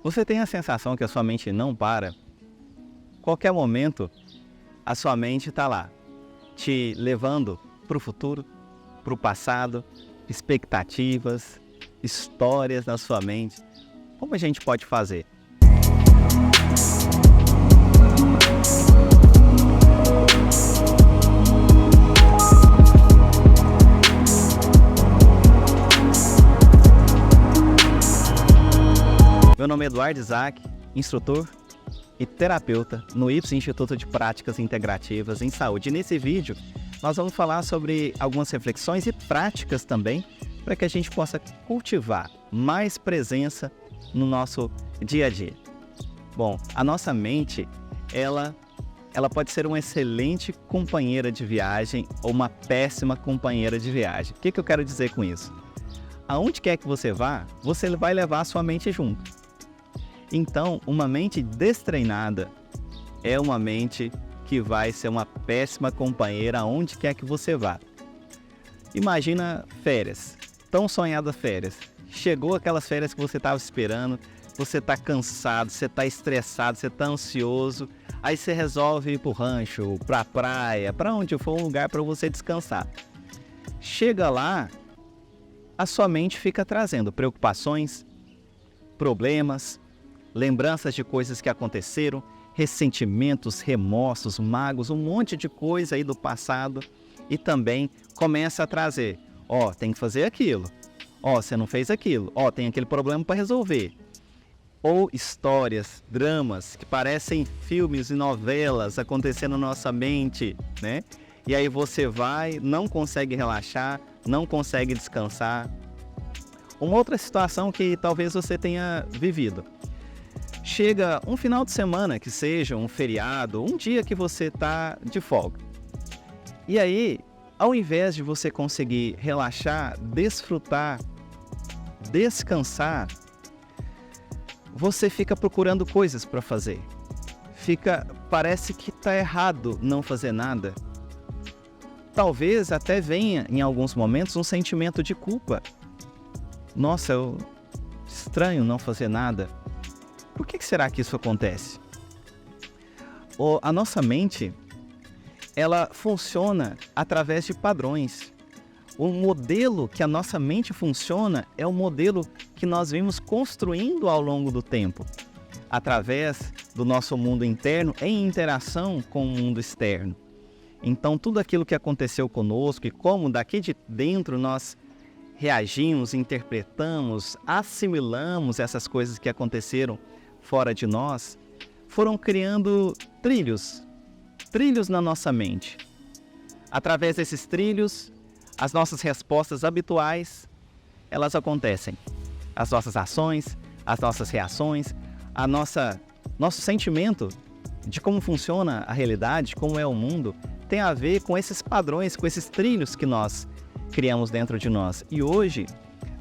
Você tem a sensação que a sua mente não para? Qualquer momento, a sua mente está lá, te levando para o futuro, para o passado, expectativas, histórias na sua mente. Como a gente pode fazer? Meu nome é Eduardo Isaac, instrutor e terapeuta no IPS Instituto de Práticas Integrativas em Saúde. E nesse vídeo, nós vamos falar sobre algumas reflexões e práticas também para que a gente possa cultivar mais presença no nosso dia a dia. Bom, a nossa mente, ela pode ser uma excelente companheira de viagem ou uma péssima companheira de viagem. O que eu quero dizer com isso? Aonde quer que você vá, você vai levar a sua mente junto. Então, uma mente destreinada é uma mente que vai ser uma péssima companheira aonde quer que você vá. Imagina férias, tão sonhadas férias. Chegou aquelas férias que você estava esperando, você está cansado, você está estressado, você está ansioso, aí você resolve ir para o rancho, para a praia, para onde for um lugar para você descansar. Chega lá, a sua mente fica trazendo preocupações, problemas, lembranças de coisas que aconteceram, ressentimentos, remorsos, mágoas, um monte de coisa aí do passado e também começa a trazer, tem que fazer aquilo, você não fez aquilo, tem aquele problema para resolver. Ou histórias, dramas que parecem filmes e novelas acontecendo na nossa mente, né? E aí você vai, não consegue relaxar, não consegue descansar. Uma outra situação que talvez você tenha vivido. Chega um final de semana, que seja um feriado, um dia que você está de folga. E aí, ao invés de você conseguir relaxar, desfrutar, descansar, você fica procurando coisas para fazer. Parece que está errado não fazer nada. Talvez até venha, em alguns momentos, um sentimento de culpa. Nossa, eu estranho não fazer nada. Por que será que isso acontece? A nossa mente, ela funciona através de padrões. O modelo que a nossa mente funciona é o modelo que nós vimos construindo ao longo do tempo, através do nosso mundo interno em interação com o mundo externo. Então, tudo aquilo que aconteceu conosco e como daqui de dentro nós reagimos, interpretamos, assimilamos essas coisas que aconteceram fora de nós, foram criando trilhos na nossa mente. Através desses trilhos, as nossas respostas habituais, elas acontecem. As nossas ações, as nossas reações, nosso sentimento de como funciona a realidade, como é o mundo, tem a ver com esses padrões, com esses trilhos que nós criamos dentro de nós. E hoje,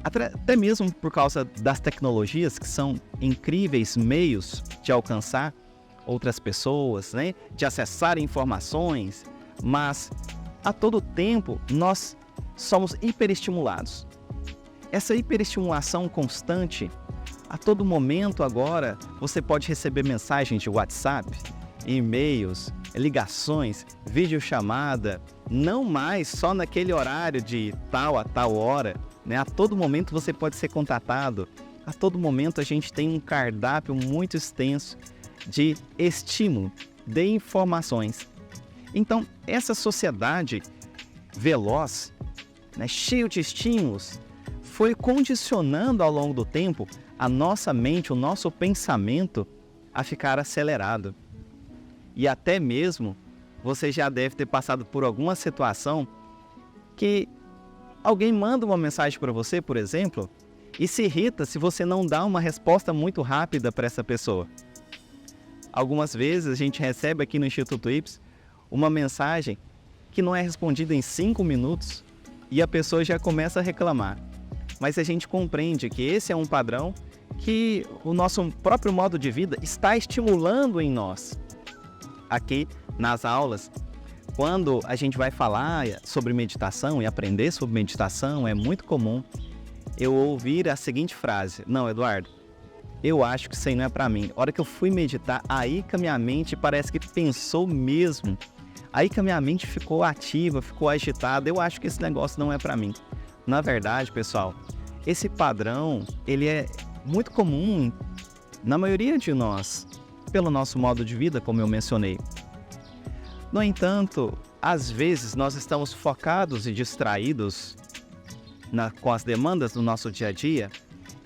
até mesmo por causa das tecnologias, que são incríveis meios de alcançar outras pessoas, né? De acessar informações, mas a todo tempo nós somos hiperestimulados. Essa hiperestimulação constante, a todo momento agora, você pode receber mensagens de WhatsApp, e-mails, ligações, videochamada, não mais só naquele horário de tal a tal hora, né? A todo momento você pode ser contatado, a todo momento a gente tem um cardápio muito extenso de estímulo, de informações. Então, essa sociedade veloz, né, cheio de estímulos, foi condicionando ao longo do tempo a nossa mente, o nosso pensamento a ficar acelerado. E até mesmo você já deve ter passado por alguma situação que alguém manda uma mensagem para você, por exemplo, e se irrita se você não dá uma resposta muito rápida para essa pessoa. Algumas vezes a gente recebe aqui no Instituto IPS uma mensagem que não é respondida em 5 minutos e a pessoa já começa a reclamar. Mas a gente compreende que esse é um padrão que o nosso próprio modo de vida está estimulando em nós. Aqui nas aulas, quando a gente vai falar sobre meditação e aprender sobre meditação, é muito comum eu ouvir a seguinte frase: não, Eduardo, eu acho que isso aí não é para mim. A hora que eu fui meditar, aí que a minha mente parece que pensou mesmo. Aí que a minha mente ficou ativa, ficou agitada. Eu acho que esse negócio não é para mim. Na verdade, pessoal, esse padrão, ele é muito comum na maioria de nós, pelo nosso modo de vida, como eu mencionei. No entanto, às vezes nós estamos focados e distraídos com as demandas do nosso dia a dia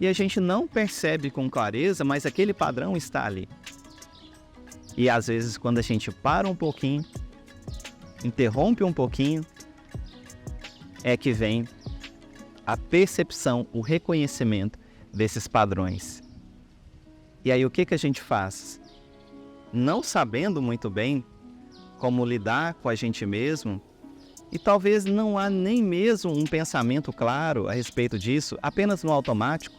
e a gente não percebe com clareza, mas aquele padrão está ali. E às vezes quando a gente para um pouquinho, interrompe um pouquinho, é que vem a percepção, o reconhecimento desses padrões. E aí o que a gente faz? Não sabendo muito bem como lidar com a gente mesmo, e talvez não há nem mesmo um pensamento claro a respeito disso, apenas no automático,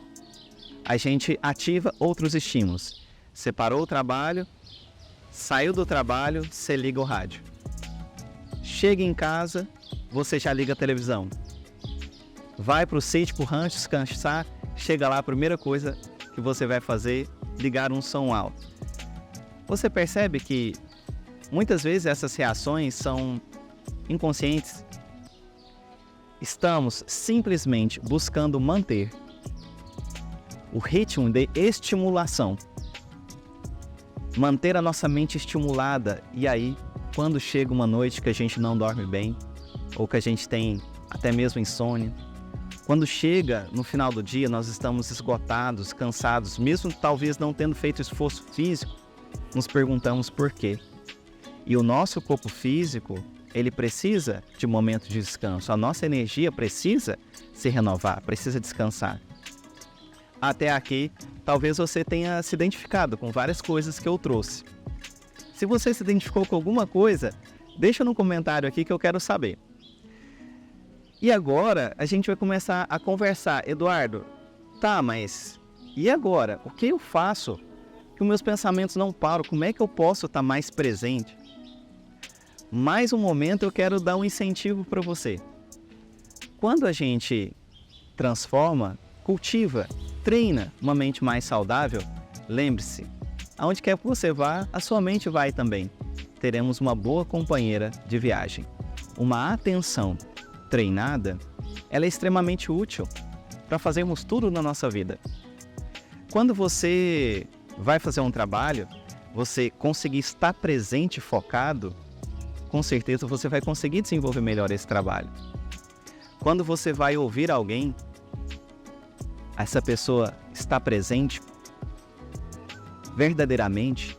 a gente ativa outros estímulos. Você parou o trabalho, saiu do trabalho, você liga o rádio. Chega em casa, você já liga a televisão. Vai para o sítio, para o rancho, descansar, chega lá, a primeira coisa que você vai fazer, ligar um som alto. Você percebe que muitas vezes essas reações são inconscientes. Estamos simplesmente buscando manter o ritmo de estimulação. Manter a nossa mente estimulada. E aí, quando chega uma noite que a gente não dorme bem, ou que a gente tem até mesmo insônia, quando chega no final do dia, nós estamos esgotados, cansados, mesmo talvez não tendo feito esforço físico, nos perguntamos por quê. E o nosso corpo físico, ele precisa de momento de descanso. A nossa energia precisa se renovar, precisa descansar. Até aqui, talvez você tenha se identificado com várias coisas que eu trouxe. Se você se identificou com alguma coisa, deixa no comentário aqui que eu quero saber. E agora, a gente vai começar a conversar. Eduardo, tá, mas e agora? O que eu faço que os meus pensamentos não param? Como é que eu posso estar mais presente? Mais um momento eu quero dar um incentivo para você. Quando a gente transforma, cultiva, treina uma mente mais saudável, lembre-se, aonde quer que você vá, a sua mente vai também. Teremos uma boa companheira de viagem. Uma atenção treinada, ela é extremamente útil para fazermos tudo na nossa vida. Quando você vai fazer um trabalho, você conseguir estar presente, focado, com certeza você vai conseguir desenvolver melhor esse trabalho. Quando você vai ouvir alguém, essa pessoa está presente verdadeiramente,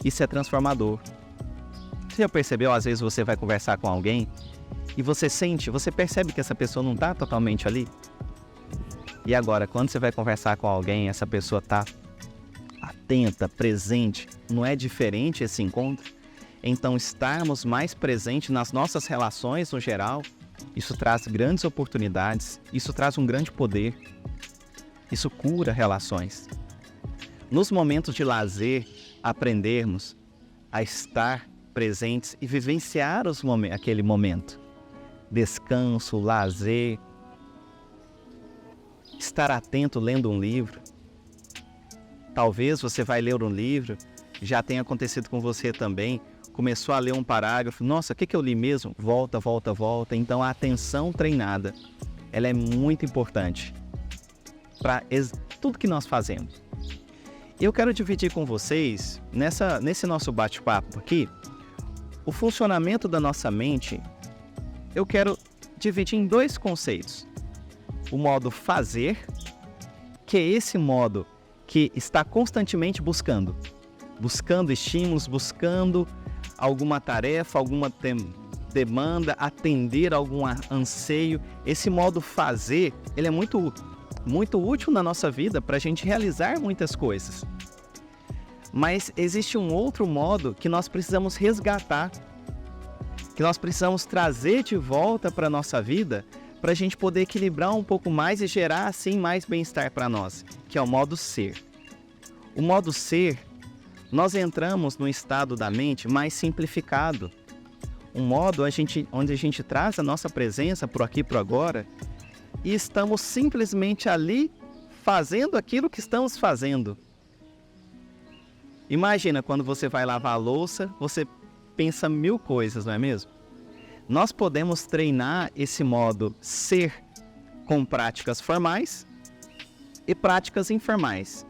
isso é transformador. Você já percebeu, às vezes você vai conversar com alguém e você percebe que essa pessoa não está totalmente ali? E agora, quando você vai conversar com alguém, essa pessoa está atenta, presente, não é diferente esse encontro? Então, estarmos mais presentes nas nossas relações no geral, isso traz grandes oportunidades, isso traz um grande poder, isso cura relações. Nos momentos de lazer, aprendermos a estar presentes e vivenciar aquele momento. Descanso, lazer, estar atento lendo um livro. Talvez você vai ler um livro, já tenha acontecido com você também, começou a ler um parágrafo, nossa, o que eu li mesmo? Volta. Então a atenção treinada, ela é muito importante para tudo que nós fazemos. Eu quero dividir com vocês, nesse nosso bate-papo aqui, o funcionamento da nossa mente. Eu quero dividir em dois conceitos. O modo fazer, que é esse modo que está constantemente buscando estímulos, buscando alguma tarefa, alguma demanda, atender algum anseio. Esse modo fazer, ele é muito útil na nossa vida para a gente realizar muitas coisas. Mas existe um outro modo que nós precisamos resgatar, que nós precisamos trazer de volta para a nossa vida, para a gente poder equilibrar um pouco mais e gerar assim mais bem-estar para nós, que é o modo ser. O modo ser, nós entramos no estado da mente mais simplificado, um modo onde a gente traz a nossa presença por aqui, por agora, e estamos simplesmente ali fazendo aquilo que estamos fazendo, Imagina quando você vai lavar a louça, você pensa 1000 coisas, não é mesmo? Nós podemos treinar esse modo ser com práticas formais e práticas informais.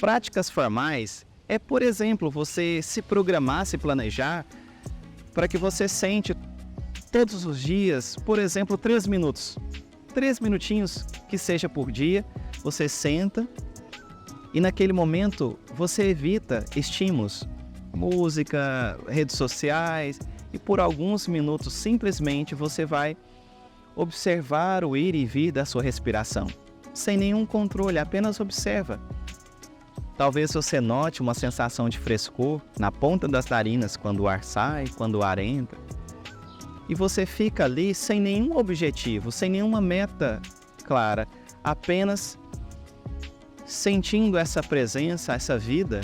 Práticas formais é, por exemplo, você se programar, se planejar para que você sente todos os dias, por exemplo, 3 minutos. 3 minutinhos que seja por dia, você senta e naquele momento você evita estímulos, música, redes sociais, e por alguns minutos simplesmente você vai observar o ir e vir da sua respiração, sem nenhum controle, apenas observa. Talvez você note uma sensação de frescor na ponta das narinas quando o ar sai, quando o ar entra. E você fica ali sem nenhum objetivo, sem nenhuma meta clara, apenas sentindo essa presença, essa vida,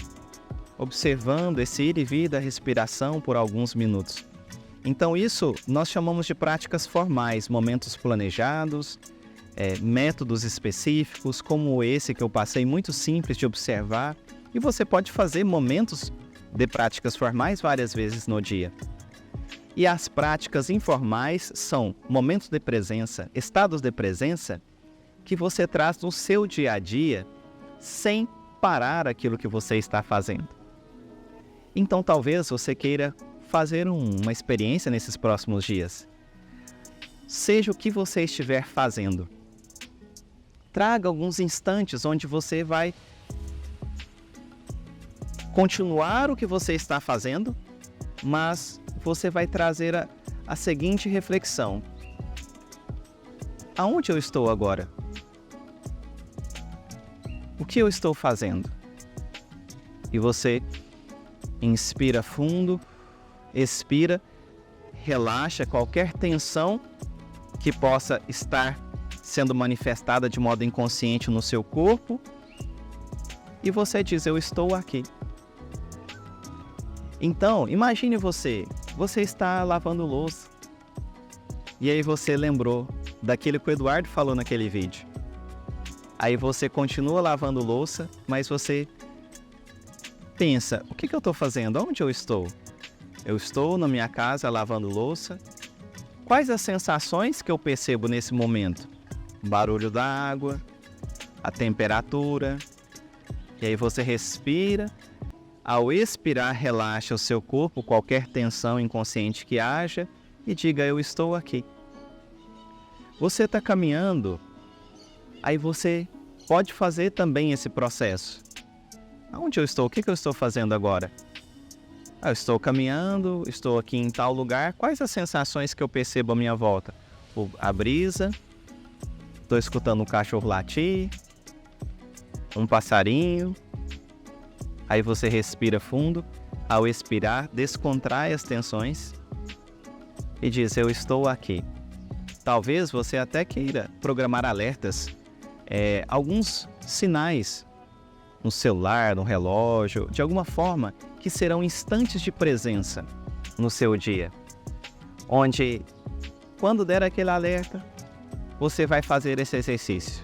observando esse ir e vir da respiração por alguns minutos. Então isso nós chamamos de práticas formais, momentos planejados, métodos específicos, como esse que eu passei, muito simples de observar. E você pode fazer momentos de práticas formais várias vezes no dia. E as práticas informais são momentos de presença, estados de presença, que você traz no seu dia a dia, sem parar aquilo que você está fazendo. Então talvez você queira fazer uma experiência nesses próximos dias. Seja o que você estiver fazendo, traga alguns instantes onde você vai continuar o que você está fazendo, mas você vai trazer a seguinte reflexão: aonde eu estou agora? O que eu estou fazendo? E você inspira fundo, expira, relaxa qualquer tensão que possa estar sendo manifestada de modo inconsciente no seu corpo, e você diz: eu estou aqui. Então, imagine você está lavando louça, e aí você lembrou daquilo que o Eduardo falou naquele vídeo. Aí você continua lavando louça, mas você pensa: o que eu estou fazendo? Onde eu estou? Eu estou na minha casa lavando louça. Quais as sensações que eu percebo nesse momento? O barulho da água, a temperatura. E aí você respira. Ao expirar, relaxa o seu corpo, qualquer tensão inconsciente que haja, e diga: eu estou aqui. Você está caminhando, aí você pode fazer também esse processo. Aonde eu estou? O que eu estou fazendo agora? Eu estou caminhando, estou aqui em tal lugar. Quais as sensações que eu percebo à minha volta? A brisa, estou escutando um cachorro latir, um passarinho. Aí você respira fundo. Ao expirar, descontrai as tensões e diz: eu estou aqui. Talvez você até queira programar alertas, alguns sinais no celular, no relógio, de alguma forma, que serão instantes de presença no seu dia, onde, quando der aquele alerta, você vai fazer esse exercício.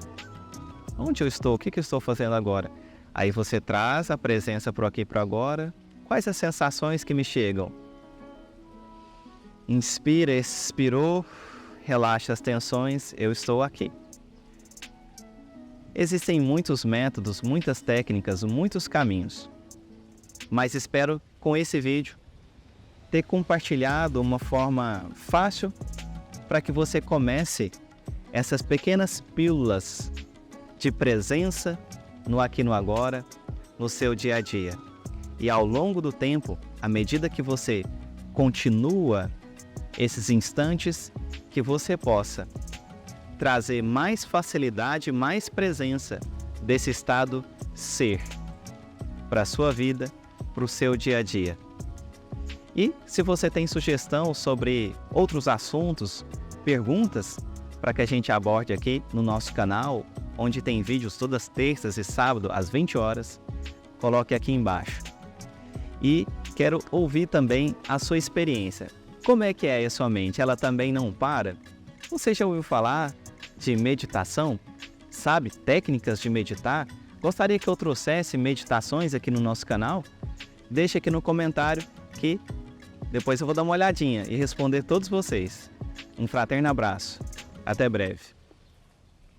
Onde eu estou? O que eu estou fazendo agora? Aí você traz a presença para o aqui e para o agora. Quais as sensações que me chegam? Inspira, expirou, relaxa as tensões, eu estou aqui. Existem muitos métodos, muitas técnicas, muitos caminhos. Mas espero, com esse vídeo, ter compartilhado uma forma fácil para que você comece essas pequenas pílulas de presença no aqui e no agora, no seu dia a dia. E ao longo do tempo, à medida que você continua esses instantes, que você possa trazer mais facilidade, mais presença desse estado ser para a sua vida, para o seu dia a dia. E se você tem sugestão sobre outros assuntos, perguntas para que a gente aborde aqui no nosso canal, onde tem vídeos todas terças e sábado às 20 horas, coloque aqui embaixo. E quero ouvir também a sua experiência. Como é que é a sua mente? Ela também não para? Você já ouviu falar de meditação? Sabe técnicas de meditar? Gostaria que eu trouxesse meditações aqui no nosso canal? Deixe aqui no comentário que depois eu vou dar uma olhadinha e responder todos vocês. Um fraterno abraço. Até breve.